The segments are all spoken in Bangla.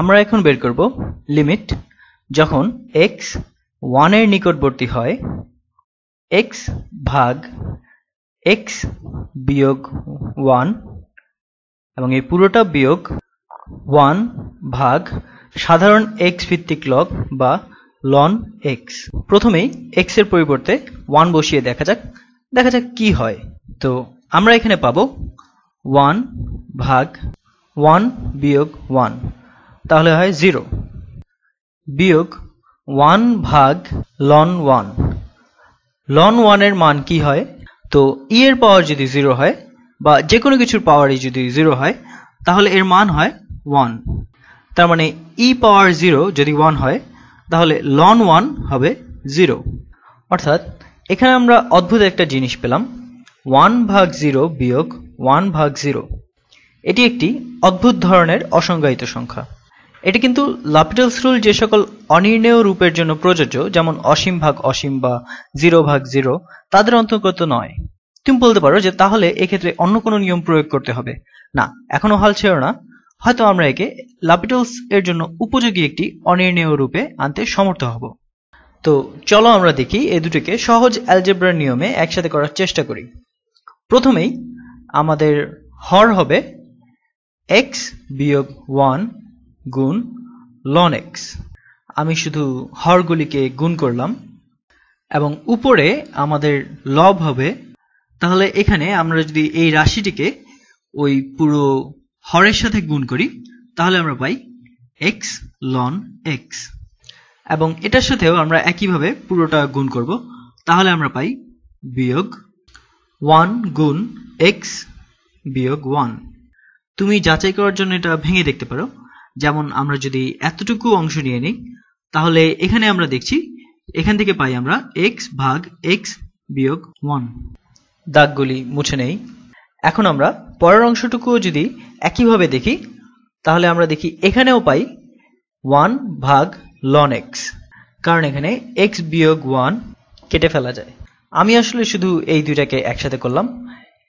আমরা এখন বের করব লিমিট যখন x 1 এর নিকটবর্তী হয় x ভাগ x বিয়োগ 1 এবং এই পুরোটা বিয়োগ 1 ভাগ সাধারণ x ভিত্তিক লগ বা ln x। প্রথমেই x এর পরিবর্তে 1 বসিয়ে দেখা যাক কি হয়। তো আমরা এখানে পাবো 1 ভাগ 1 বিয়োগ 1 তাহলে হয় 0 বিয়োগ 1 ভাগ ln 1। ln 1 এর মান কি হয়? তো e এর পাওয়ার যদি 0 হয় বা যে কোনো কিছুর পাওয়ারই যদি 0 হয় তাহলে এর মান হয় 1। তার মানে e পাওয়ার 0 যদি 1 হয় তাহলে ln 1 হবে 0। অর্থাৎ এখানে আমরা অদ্ভুত একটা জিনিস পেলাম 1 ভাগ 0 বিয়োগ 1 ভাগ 0। এটি একটি অদ্ভুত ধরনের অসংজ্ঞায়িত সংখ্যা। এটি কিন্তু লাপিটালস রুল যে সকল অনির্ণেয় রূপের জন্য প্রযোজ্য যেমন অসীম ভাগ অসীম বা 0 ভাগ 0 তাদের অন্তর্গত নয়। তুমি বলতে পারো যে তাহলে এক্ষেত্রে অন্য কোনো নিয়ম প্রয়োগ করতে হবে। না, এখনো হাল ছেড়ো না, হয়তো আমরা একে লাপিটালস এর জন্য উপযোগী একটি অনির্ণেয় রূপে আনতে সমর্থ হব। তো চলো আমরা দেখি এই দুটিকে সহজ অ্যালজেব্রার নিয়মে একসাথে করার চেষ্টা করি। প্রথমেই আমাদের হর হবে x বিয়োগ 1 গুণ ln x। আমি শুধু হরগুলিকে গুণ করলাম এবং উপরে আমাদের লব হবে। তাহলে এখানে আমরা যদি এই রাশিটিকে ওই পুরো হরের সাথে গুণ করি তাহলে আমরা পাই x ln x এবং এটার সাথেও আমরা একইভাবে পুরোটা গুণ করব তাহলে আমরা পাই বিয়োগ 1 গুণ x বিয়োগ 1। তুমি যাচাই করার জন্য এটা ভেঙে দেখতে পারো। যেমন আমরা যদি এতটুকু অংশ নিয়ে নিই তাহলে এখানে আমরা দেখছি এখান থেকে পাই আমরা x ভাগ x বিয়োগ 1। দাগগুলি মুছে নেই। এখন আমরা পরের অংশটুকুও যদি একইভাবে দেখি তাহলে আমরা দেখি এখানেও পাই 1 ভাগ ln x, কারণ এখানে x বিয়োগ 1 কেটে ফেলা যায়। আমি আসলে শুধু এই দুইটাকে একসাথে করলাম।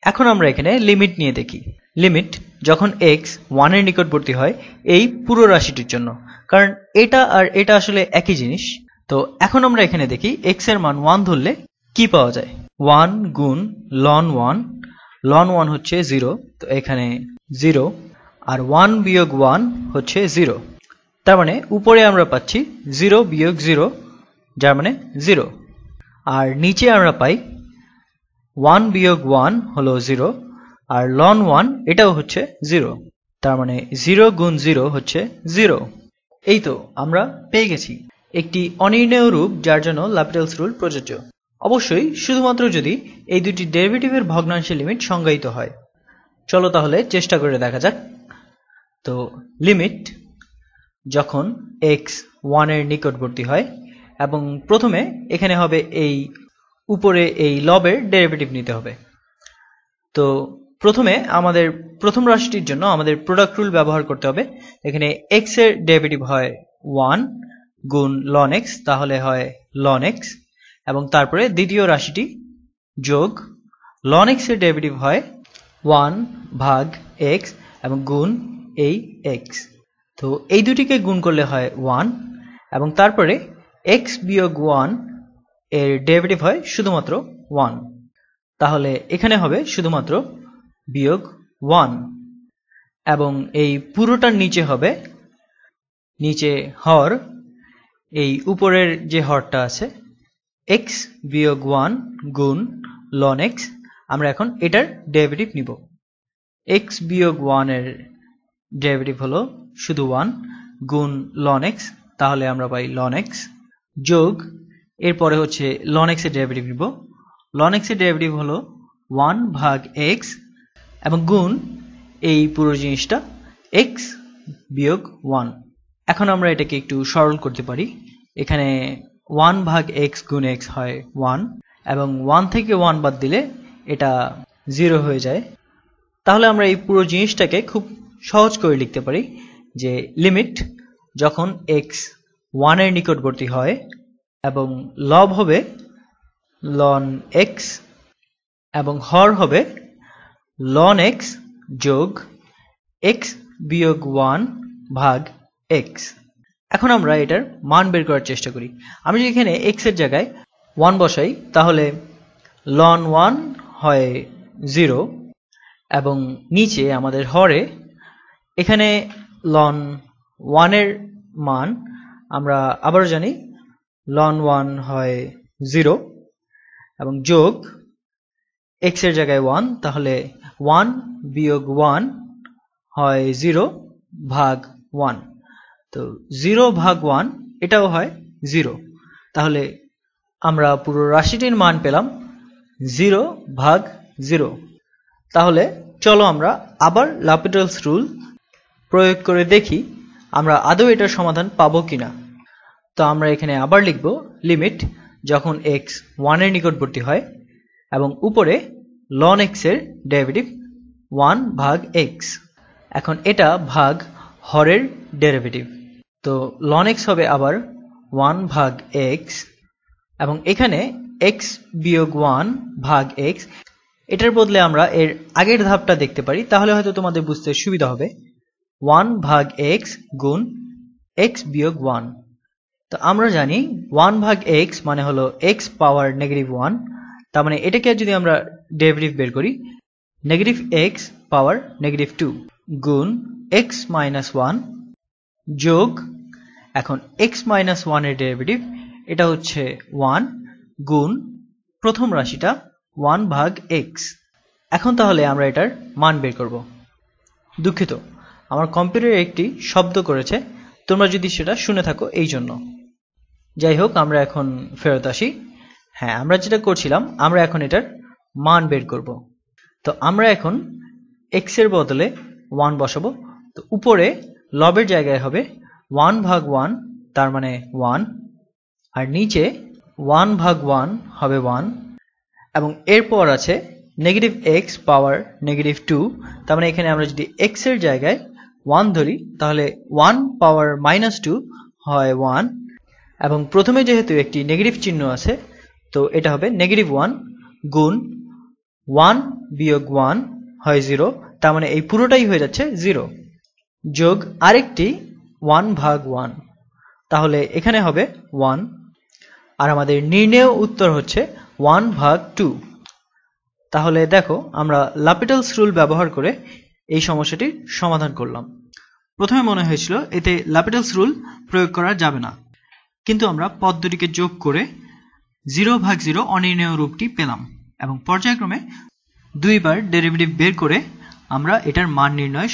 এখন আমরা এখানে লিমিট নিয়ে দেখি। লিমিট যখন x 1 এর নিকটবর্তী হয় এই পুরো রাশিটির জন্য, কারণ এটা আর এটা আসলে একই জিনিস। তো এখন আমরা এখানে দেখি x এর মান 1 ধরলে কি পাওয়া যায়। 1 গুণ ln 1, ln 1 হচ্ছে 0, তো এখানে 0 আর 1 বিয়োগ 1 হচ্ছে 0। তার মানে উপরে আমরা পাচ্ছি 0 বিয়োগ 0 যার মানে 0, আর নিচে আমরা পাই 1 বিয়োগ 1 হলো 0 আর ln 1 এটাও হচ্ছে 0। তার মানে 0 গুণ 0 হচ্ছে 0। এই তো আমরা পেয়ে গেছি একটি অনির্ণেয় রূপ যার জন্য লাপিটালস রুল প্রযোজ্য। অবশ্যই শুধুমাত্র যদি এই দুটি ডেরিভেটিভের ভগ্নাংশের লিমিট সংজ্ঞায়িত হয়। চলো তাহলে চেষ্টা করে দেখা যাক। তো লিমিট যখন x 1 এর নিকটবর্তী হয় এবং প্রথমে এখানে হবে এই উপরে এই লবের ডেরিভেটিভ নিতে হবে। তো প্রথমে আমাদের প্রথম রাশিটির জন্য আমাদের প্রোডাক্ট রুল ব্যবহার করতে হবে। এখানে x এর ডেরিভেটিভ হয় 1 গুণ ln x, তাহলে হয় ln x, এবং তারপরে দ্বিতীয় রাশিটি যোগ ln x এর ডেরিভেটিভ হয় 1 ভাগ x এবং গুণ এই x। তো এই দুটিকে গুণ করলে হয় 1 এবং তারপরে x বিয়োগ 1 এর ডেরিভেটিভ হয় শুধুমাত্র 1, তাহলে এখানে হবে শুধুমাত্র বিয়োগ 1 এবং এই পুরোটার নিচে হবে নিচে হর, এই উপরের যে হরটা আছে x বিয়োগ 1 গুণ ln x। আমরা এখন এটার ডেরিভেটিভ নিব। x বিয়োগ 1 এর ডেরিভেটিভ হলো শুধু 1 গুণ ln x, তাহলে আমরা পাই ln x যোগ এরপরে হচ্ছে ln x এর ডেরিভেটিভ নিব। ln x এর ডেরিভেটিভ হলো 1 ভাগ x এবং গুণ এই পুরো জিনিসটা x বিয়োগ 1। এখন আমরা এটাকে একটু সরল করতে পারি। এখানে 1 ভাগ x গুণ x হয় 1 এবং 1 থেকে 1 বাদ দিলে এটা 0 হয়ে যায়। তাহলে আমরা এই পুরো জিনিসটাকে খুব সহজ করে লিখতে পারি যে লিমিট যখন x 1 এর নিকটবর্তী হয় এবং লব হবে ln x এবং হর হবে ln x যোগ x বিয়োগ 1 ভাগ x। এখন আমরা এটার মান বের করার চেষ্টা করি। আমি যদি এখানে x এর জায়গায় 1 বসাই তাহলে ln 1 হয় 0 এবং নিচে আমাদের হরে এখানে ln 1 এর মান আমরা আবারও জানি ln 1 হয় 0 এবং যোগ x এর জায়গায় 1 তাহলে 1 বিয়োগ 1 হয় 0 ভাগ 1। তো 0 ভাগ 1 এটাও হয় 0। তাহলে আমরা পুরো রাশিটির মান পেলাম 0 ভাগ 0। তাহলে চলো আমরা আবার LHopital's রুল প্রয়োগ করে দেখি আমরা আদৌ এটার সমাধান পাবো কিনা। তো আমরা এখানে আবার লিখব লিমিট যখন x 1 এর নিকটবর্তী হয় এবং উপরে ln x এর ডেরিভেটিভ 1 ভাগ x। এখন এটা ভাগ হরের ডেরিভেটিভ, তো ln x হবে আবার 1 ভাগ x এবং এখানে x বিয়োগ 1 ভাগ x, এটার বদলে আমরা এর আগের ধাপটা দেখতে পারি, তাহলে হয়তো তোমাদের বুঝতে সুবিধা হবে। 1 ভাগ x গুণ x বিয়োগ 1। তো আমরা জানি 1 ভাগ x মানে হলো x পাওয়ার নেগেটিভ 1, তার মানে এটাকে যদি আমরা ডেরিভেটিভ বের করি নেগেটিভ x পাওয়ার নেগেটিভ 2 গুণ x মাইনাস 1 যোগ এখন x মাইনাস 1 এর ডেরিভেটিভ এটা হচ্ছে 1 গুণ প্রথম রাশিটা 1 ভাগ x। এখন তাহলে আমরা এটার মান বের করব। দুঃখিত, আমার কম্পিউটারে একটি শব্দ করেছে, তোমরা যদি সেটা শুনে থাকো এই জন্য। যাই হোক, আমরা এখন ফেরত আসি। হ্যাঁ, আমরা যেটা করছিলাম আমরা এখন এটার মান বের করব। তো আমরা এখন x এর বদলে 1 বসাবো। তো উপরে লবের জায়গায় হবে 1 ভাগ 1 তার মানে 1, আর নিচে 1 ভাগ 1 হবে 1 এবং এরপর আছে নেগেটিভ x পাওয়ার নেগেটিভ 2, তার মানে এখানে আমরা যদি x এর জায়গায় 1 ধরি তাহলে 1 পাওয়ার মাইনাস 2 হয় 1 এবং প্রথমে যেহেতু একটি নেগেটিভ চিহ্ন আছে তো এটা হবে নেগেটিভ 1 গুণ 1 বিয়োগ 1 হয় 0, তার মানে এই পুরোটাই হয়ে যাচ্ছে 0 যোগ আরেকটি 1 ভাগ 1, তাহলে এখানে হবে 1 আর আমাদের নির্ণেয় উত্তর হচ্ছে 1 ভাগ 2। তাহলে দেখো আমরা LHopital's রুল ব্যবহার করে এই সমস্যাটির সমাধান করলাম। প্রথমে মনে হয়েছিল এতে LHopital's রুল প্রয়োগ করা যাবে না, কিন্তু আমরা পদ দুটিকে যোগ করে 0 ভাগ 0 অনির্ণেয় রূপটি পেলাম এবং পর্যায়ক্রমে দুইবার ডেরিভেটিভ বের করে আমরা এটার মান নির্ণয়